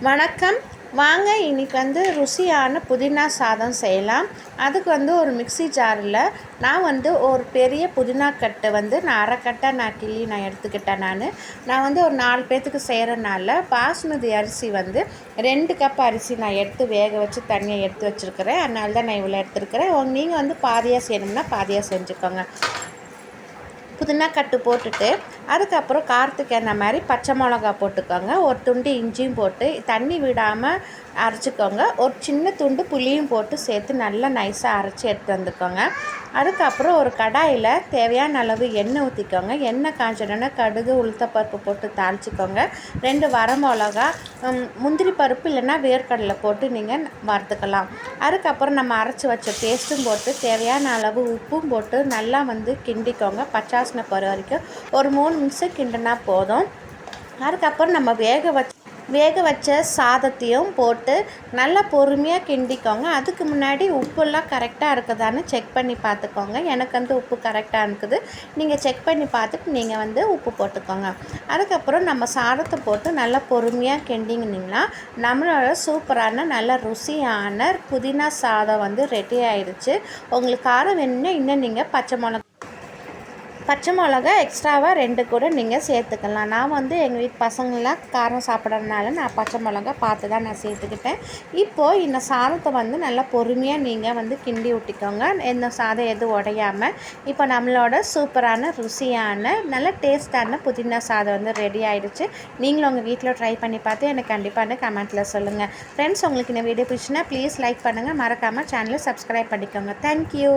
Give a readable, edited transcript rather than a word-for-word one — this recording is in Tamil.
வணக்கம். வாங்க இன்றைக்கி ருசியான புதினா சாதம் செய்யலாம். அதுக்கு ஒரு மிக்ஸி ஜாரில் நான் ஒரு பெரிய புதினா கட்டு நான் அரை கட்டை கிள்ளி எடுத்துக்கிட்டேன். நான் ஒரு 4 பேர்த்துக்கு செய்கிறனால பாஸ்மதி அரிசி 2 கப் அரிசி நான் எடுத்து வேக வச்சு தனியாக எடுத்து வச்சுருக்கிறேன். அதனால தான் நான் இவ்வளோ எடுத்துருக்கிறேன். நீங்கள் பாதியாக செய்யணும்னா பாதியாக செஞ்சுக்கோங்க. புதினா கட்டு போட்டுட்டு அதுக்கப்புறம் காரத்துக்கு ஏற்ற மாதிரி பச்சை மிளகா போட்டுக்கோங்க. ஒரு துண்டு இஞ்சியும் போட்டு தண்ணி விடாமல் அரைச்சிக்கோங்க. ஒரு சின்ன துண்டு புளியும் போட்டு சேர்த்து நல்லா நைஸாக அரைச்சி எடுத்து வந்துக்கோங்க. அதுக்கப்புறம் ஒரு கடாயில் தேவையான அளவு எண்ணெய் ஊற்றிக்கோங்க. எண்ணெய் காய்ச்சணுன்னா கடுகு உளுத்தப்பருப்பு போட்டு தாளிச்சிக்கோங்க. 2 வரமிளகா, முந்திரி பருப்பு இல்லைன்னா வேர்க்கடலை போட்டு நீங்கள் வறுத்துக்கலாம். அதுக்கப்புறம் நம்ம அரைச்சி வச்ச பேஸ்ட்டும் போட்டு தேவையான அளவு உப்பும் போட்டு நல்லா கிண்டிக்கோங்க. பச்சாசனை போகிற வரைக்கும் ஒரு 3 நிமிஷம் கிண்டினா போதும். அதுக்கப்புறம் நம்ம வேக வச்ச சாதத்தையும் போட்டு நல்லா பொறுமையாக கிண்டிக்கோங்க. அதுக்கு முன்னாடி உப்புலாம் கரெக்டாக இருக்குதான்னு செக் பண்ணி பார்த்துக்கோங்க. எனக்கு உப்பு கரெக்டாக இருக்குது. நீங்கள் செக் பண்ணி பார்த்துட்டு நீங்கள் உப்பு போட்டுக்கோங்க. அதுக்கப்புறம் நம்ம சாதத்தை போட்டு நல்லா பொறுமையாக கிண்டிங்கன்னா நம்மளோட சூப்பரான நல்ல ருசியான புதினா சாதம் ரெடி ஆயிடுச்சு. உங்களுக்கு காரம் வேணும்னா இன்னும் நீங்கள் பச்சை மிளகா எக்ஸ்ட்ராவாக 2 கூட நீங்கள் சேர்த்துக்கலாம். நான் எங்கள் வீட்டு பசங்களாம் காரம் சாப்பிட்றதுனால நான் பச்சை மிளகா பார்த்து தான் நான் சேர்த்துக்கிட்டேன். இப்போது இந்த சாதத்தை நல்லா பொறுமையாக நீங்கள் கிண்டி விட்டிக்கோங்க. இந்த சாதம் எதுவும் உடையாமல். இப்போ நம்மளோட சூப்பரான ருசியான நல்ல டேஸ்டான புதினா சாதம் ரெடி ஆகிடுச்சு. நீங்களும் உங்கள் வீட்டில் ட்ரை பண்ணி பார்த்து எனக்கு கண்டிப்பாக கமெண்ட்டில் சொல்லுங்கள். ஃப்ரெண்ட்ஸ், உங்களுக்கு இந்த வீடியோ பிடிச்சுன்னா ப்ளீஸ் லைக் பண்ணுங்கள். மறக்காமல் சேனலை சப்ஸ்கிரைப் பண்ணிக்கோங்க. தேங்க்யூ.